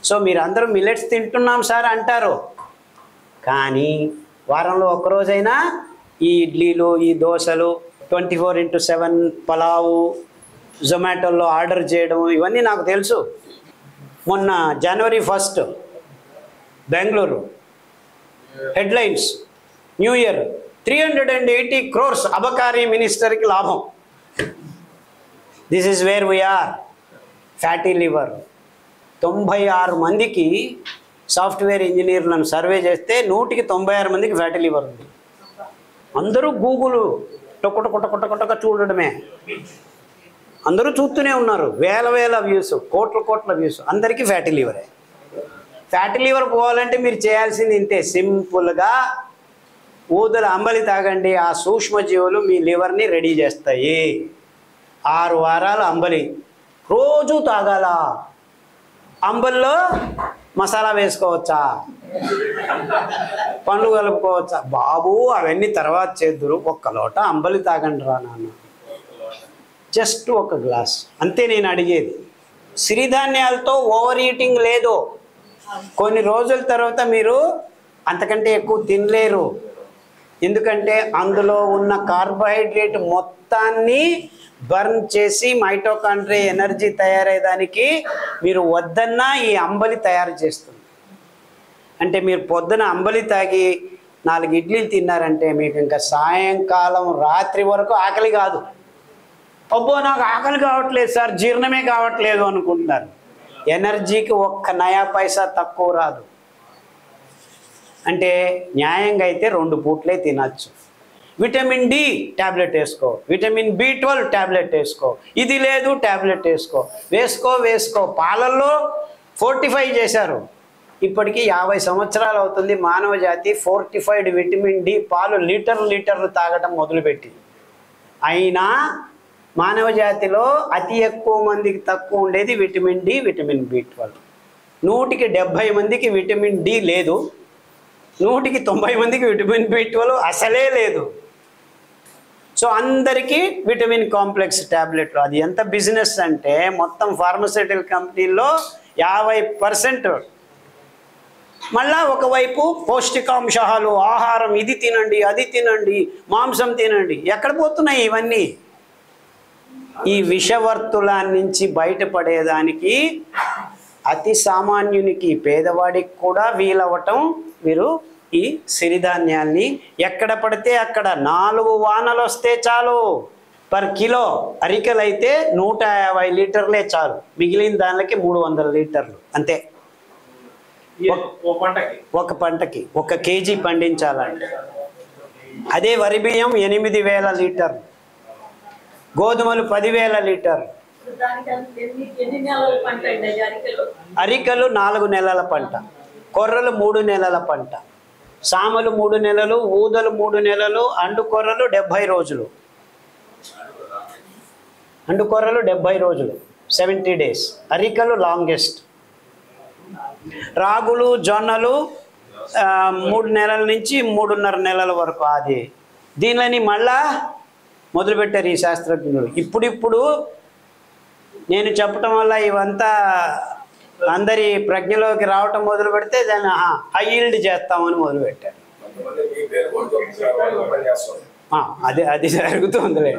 So మీరందరూ millets తింటున్నాం sir అంటారు, కానీ వారంలో ఒక్కరోజైనా ఈ ఇడ్లీలు, ఈ దోశలు, 24x7 పలావు, జొమాటోలో ఆర్డర్ చేయడం, ఇవన్నీ నాకు తెలుసు. మొన్న January 1 Bengaluru headlines, new year 380 crores అబకారీ మినిస్టర్కి లాభం. This is where we are. Fatty liver. 96 మందికి సాఫ్ట్వేర్ ఇంజనీర్లను సర్వే చేస్తే 100కి 96 మందికి ఫ్యాటీ లివర్ ఉంది. అందరూ గూగుల్ టొక్క చూడడమే, అందరూ చూస్తూనే ఉన్నారు. వేల వ్యూస్, కోట్ల వ్యూస్, అందరికీ ఫ్యాటీ లివరే. ఫ్యాటీ లివర్ పోవాలంటే మీరు చేయాల్సింది ఇంతే, సింపుల్గా ఊదల అంబలి తాగండి. ఆ సూక్ష్మజీవులు మీ లివర్ని రెడీ చేస్తాయి. 6 వారాలు అంబలి రోజు తాగాల. అంబల్లో మసాలా వేసుకోవచ్చా, పండ్లు కలుపుకోవచ్చా? బాబు అవన్నీ తర్వాత చేద్దురు, ఒక్క లోట అంబలి తాగండి రా నాన్న, జస్ట్ ఒక గ్లాస్ అంతే నేను అడిగేది. సిరిధాన్యాలతో ఓవర్ ఈటింగ్ లేదు. కొన్ని రోజుల తర్వాత మీరు అంతకంటే ఎక్కువ తినలేరు. ఎందుకంటే అందులో ఉన్న కార్బోహైడ్రేట్ మొత్తాన్ని బర్న్ చేసి మైటోకాండ్రియా ఎనర్జీ తయారయ్యేదానికి మీరు వద్దన్నా ఈ అంబలి తయారు చేస్తుంది. అంటే మీరు పొద్దున అంబలి తాగి 4 ఇడ్లీలు తిన్నారంటే మీకు ఇంకా సాయంకాలం రాత్రి వరకు ఆకలి కాదు. అబ్బో నాకు ఆకలి కావట్లేదు సార్, జీర్ణమే కావట్లేదు అనుకుంటున్నారు. ఎనర్జీకి ఒక్క నయా పైసా తక్కువ రాదు. అంటే న్యాయంగా అయితే 2 పూట్లే తినచ్చు. విటమిన్ డి ట్యాబ్లెట్ వేసుకో, విటమిన్ B12 ట్యాబ్లెట్ వేసుకో, ఇది లేదు ట్యాబ్లెట్ వేసుకో. పాలల్లో ఫోర్టిఫై చేశారు. ఇప్పటికీ 50 సంవత్సరాలు అవుతుంది మానవ జాతి ఫోర్టిఫైడ్ విటమిన్ డి పాలు లీటర్లు తాగడం మొదలుపెట్టి. అయినా మానవ జాతిలో అతి ఎక్కువ మందికి తక్కువ ఉండేది విటమిన్ డి, విటమిన్ B12. 100కి 70 మందికి విటమిన్ డి లేదు, 100కి 90 మందికి విటమిన్ B12 అసలే లేదు. సో అందరికీ విటమిన్ కాంప్లెక్స్ ట్యాబ్లెట్లు. అది ఎంత బిజినెస్ అంటే మొత్తం ఫార్మస్యూటికల్ కంపెనీల్లో 50%. మళ్ళా ఒకవైపు పౌష్టికాంశాలు, ఆహారం, ఇది తినండి, అది తినండి, మాంసం తినండి. ఎక్కడ పోతున్నాయి ఇవన్నీ? ఈ విషవర్తుల నుంచి బయటపడేదానికి అతి సామాన్యునికి, పేదవాడికి కూడా వీలవటం మీరు ఈ సిరిధాన్యాల్ని ఎక్కడ పడితే అక్కడ 4 వానలు వస్తే చాలు. పర్ కిలో అరికలు అయితే 150 లీటర్లే చాలు, మిగిలిన దానికి 300 లీటర్లు అంతే. ఒక పంటకి 1 కేజీ పండించాలంటే. అదే వరి బియ్యం 8,000 లీటర్లు, గోధుమలు 10,000 లీటర్లు. అరికలు 4 నెలల పంట, కొర్రలు 3 నెలల పంట, సామలు 3 నెలలు, ఊదలు 3 నెలలు, అండుకొర్రలు 70 రోజులు. అండుకొర్రలు 70 రోజులు, 70 days. అరికలు లాంగెస్ట్. రాగులు, జొన్నలు 3 నెలల నుంచి 3.5 నెలల వరకు. అది దీనిని మళ్ళా మొదలుపెట్టారు ఈ శాస్త్రజ్ఞులు. ఇప్పుడు నేను చెప్పటం వల్ల ఇవంతా అందరి ప్రజ్ఞలోకి రావటం మొదలు పెడితే దాన్ని హై ఈల్డ్ చేస్తామని మొదలుపెట్టారు. అది జరుగుతుందిలే.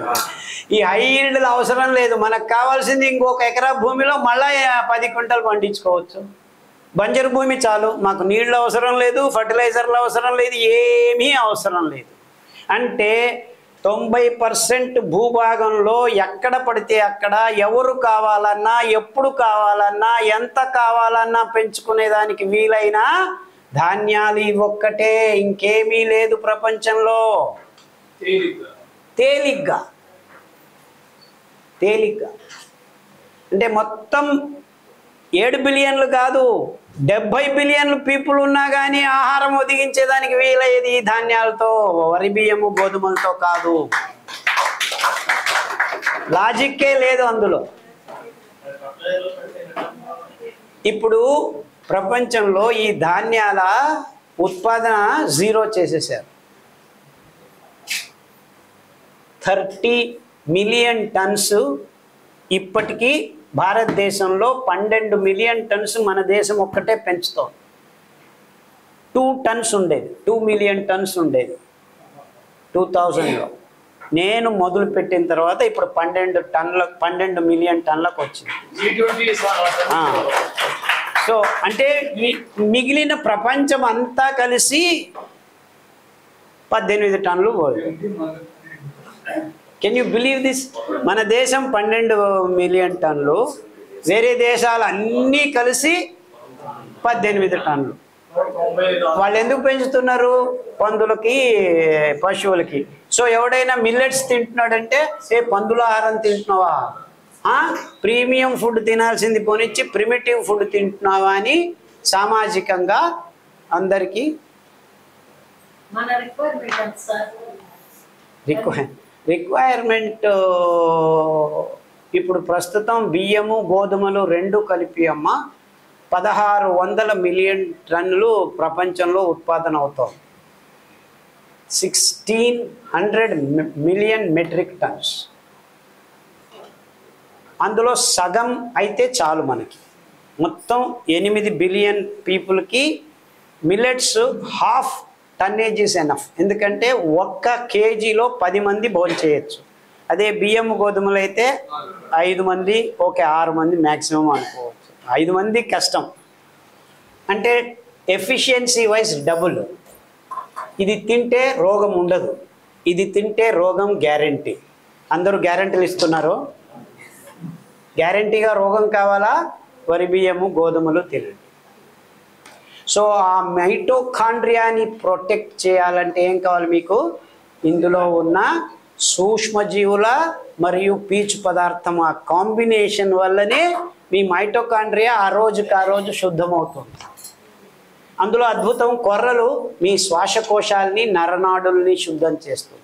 ఈ హై ఈల్డ్లు అవసరం లేదు, మనకు కావాల్సింది 1 ఎకరా భూమిలో మళ్ళీ 10 క్వింటాలు పండించుకోవచ్చు. బంజరు భూమి చాలు, మాకు నీళ్ళు అవసరం లేదు, ఫర్టిలైజర్లు అవసరం లేదు, ఏమీ అవసరం లేదు. అంటే 90% భూభాగంలో ఎక్కడ పడితే అక్కడ ఎవరు కావాలన్నా, ఎప్పుడు కావాలన్నా, ఎంత కావాలన్నా పెంచుకునేదానికి వీలైన ధాన్యాలు ఇవొక్కటే, ఇంకేమీ లేదు ప్రపంచంలో. తేలిగ్గా అంటే మొత్తం 7 బిలియన్లు కాదు, 70 బిలియన్లు పీపుల్ ఉన్నా కానీ ఆహారం ఒదిగించేదానికి వీలయ్యేది ఈ ధాన్యాలతో, వరి బియ్యము, గోధుమలతో కాదు. లాజిక్కే లేదు అందులో. ఇప్పుడు ప్రపంచంలో ఈ ధాన్యాల ఉత్పాదన 0 చేసేసారు. 30 మిలియన్ టన్స్ ఇప్పటికీ భారతదేశంలో 12 మిలియన్ టన్స్ మన దేశం ఒక్కటే పెంచుతాం. 2 టన్స్ ఉండేది, 2 మిలియన్ టన్స్ ఉండేది 2000లో. నేను మొదలు పెట్టిన తర్వాత ఇప్పుడు 12 మిలియన్ టన్లకు వచ్చింది. సో అంటే మిగిలిన ప్రపంచం అంతా కలిసి 18 టన్నులు పోయింది. Can you believe this? మన దేశం 12 మిలియన్ టన్నులు, వేరే దేశాలు అన్నీ కలిసి 18 టన్నులు. వాళ్ళు ఎందుకు పెంచుతున్నారు? పందులకి, పశువులకి. సో ఎవడైనా మిల్లెట్స్ తింటున్నాడంటే పందుల ఆహారం తింటున్నావా, ప్రీమియం ఫుడ్ తినాల్సింది పోనిచ్చి ప్రిమిటివ్ ఫుడ్ తింటున్నావా అని సామాజికంగా అందరికీ రిక్వైర్మెంట్. ఇప్పుడు ప్రస్తుతం బియ్యము గోధుమలు రెండు కలిపి అమ్మ 1600 మిలియన్ టన్నులు ప్రపంచంలో ఉత్పాదన అవుతాయి. 1600 మిలియన్ మెట్రిక్ టన్స్. అందులో సగం అయితే చాలు మనకి. మొత్తం 8 బిలియన్ పీపుల్కి millets half tonnage is enough. ఎందుకంటే 1 కేజీలో 10 మంది భోజనం చేయొచ్చు. అదే బియ్యం గోధుమలు అయితే 5 మంది, ఓకే 6 మంది మ్యాక్సిమం అనుకోవచ్చు. 5 మంది కష్టం. అంటే ఎఫిషియన్సీ వైజ్ డబుల్. ఇది తింటే రోగం ఉండదు, ఇది తింటే రోగం గ్యారంటీ. అందరూ గ్యారంటీలు ఇస్తున్నారు. గ్యారంటీగా రోగం కావాలా? వరి బియ్యము గోధుమలు తినండి. సో ఆ మైటోకాండ్రియాని ప్రొటెక్ట్ చేయాలంటే ఏం కావాలి మీకు? ఇందులో ఉన్న సూక్ష్మజీవుల మరియు పీచు పదార్థం ఆ కాంబినేషన్ వల్లనే మీ మైటోకాండ్రియా ఆ రోజు శుద్ధమవుతుంది. అందులో అద్భుతం, కొర్రలు మీ శ్వాసకోశాలని నరనాడుల్ని శుద్ధం చేస్తుంది.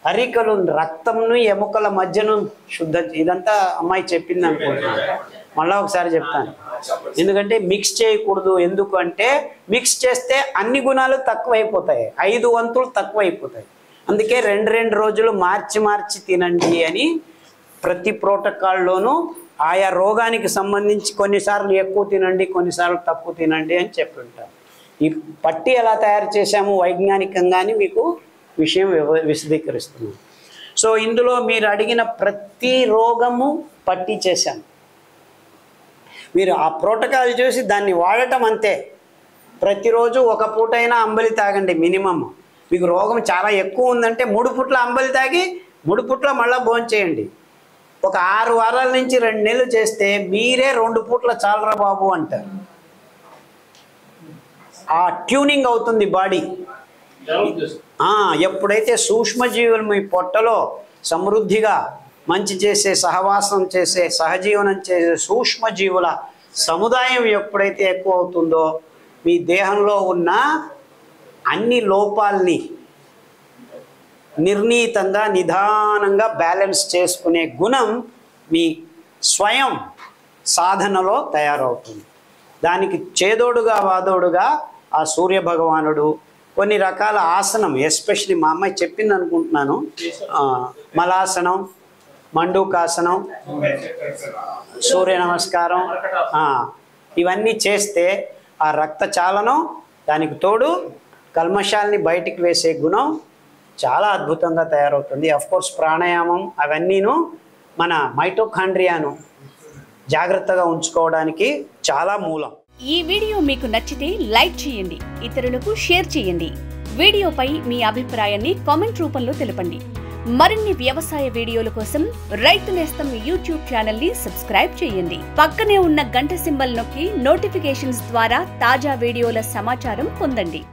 అరికలు రక్తంను ఎముకల మధ్యను శుద్ధం. ఇదంతా అమ్మాయి చెప్పింది అనుకుంటున్నాను, మళ్ళీ ఒకసారి చెప్తాను. ఎందుకంటే మిక్స్ చేయకూడదు. ఎందుకంటే మిక్స్ చేస్తే అన్ని గుణాలు తక్కువైపోతాయి, 5 వంతులు తక్కువైపోతాయి. అందుకే 2 రోజులు మార్చి తినండి అని ప్రతి ప్రోటోకాల్లోనూ ఆయా రోగానికి సంబంధించి కొన్నిసార్లు ఎక్కువ తినండి, కొన్నిసార్లు తక్కువ తినండి అని చెప్పి ఉంటారు. ఈ పట్టి ఎలా తయారు చేశాము వైజ్ఞానికంగాని మీకు విషయం విశదీకరిస్తున్నాం. సో ఇందులో మీరు అడిగిన ప్రతి రోగము పట్టి చేశాను. మీరు ఆ ప్రోటోకాల్ చూసి దాన్ని వాడటం అంతే. ప్రతిరోజు 1 పూటైనా అంబలి తాగండి మినిమమ్. మీకు రోగం చాలా ఎక్కువ ఉందంటే 3 పూట్ల అంబలి తాగి 3 పూట్ల మళ్ళీ భోజనం చేయండి. ఒక 6 వారాల నుంచి 2 నెలలు చేస్తే మీరే 2 పూట్ల చాలరా బాబు అంటారు. ఆ ట్యూనింగ్ అవుతుంది బాడీ. ఎప్పుడైతే సూక్ష్మజీవులు మీ పొట్టలో సమృద్ధిగా మంచి చేసే, సహవాసం చేసే, సహజీవనం చేసే సూక్ష్మజీవుల సముదాయం ఎప్పుడైతే ఎక్కువ అవుతుందో మీ దేహంలో ఉన్న అన్ని లోపాలని నిర్ణీతంగా నిదానంగా బ్యాలెన్స్ చేసుకునే గుణం మీ స్వయం సాధనలో తయారవుతుంది. దానికి చేదోడుగా వాదోడుగా ఆ సూర్య భగవానుడు కొన్ని రకాల ఆసనం, ఎస్పెషలీ మా అమ్మాయి చెప్పింది అనుకుంటున్నాను, మలాసనం, మండూకాసనం, సూర్య నమస్కారం, ఇవన్నీ చేస్తే ఆ రక్త చాలనం, దానికి తోడు కల్మషాల్ని బయటికి వేసే గుణం చాలా అద్భుతంగా తయారవుతుంది. అఫ్కోర్స్ ప్రాణాయామం అవన్నీను మన మైటోకాండ్రియాను జాగ్రత్తగా ఉంచుకోవడానికి చాలా మూలం. ఈ వీడియో మీకు నచ్చితే లైక్ చేయండి, ఇతరులకు షేర్ చేయండి. వీడియోపై మీ అభిప్రాయాన్ని కామెంట్ రూపంలో తెలపండి. మరిన్ని వ్యవసాయ వీడియోల కోసం రైతు నేస్తం యూట్యూబ్ ఛానల్ ని సబ్స్క్రైబ్ చేయండి. పక్కనే ఉన్న గంట సింబల్ నొక్కి నోటిఫికేషన్స్ ద్వారా తాజా వీడియోల సమాచారం పొందండి.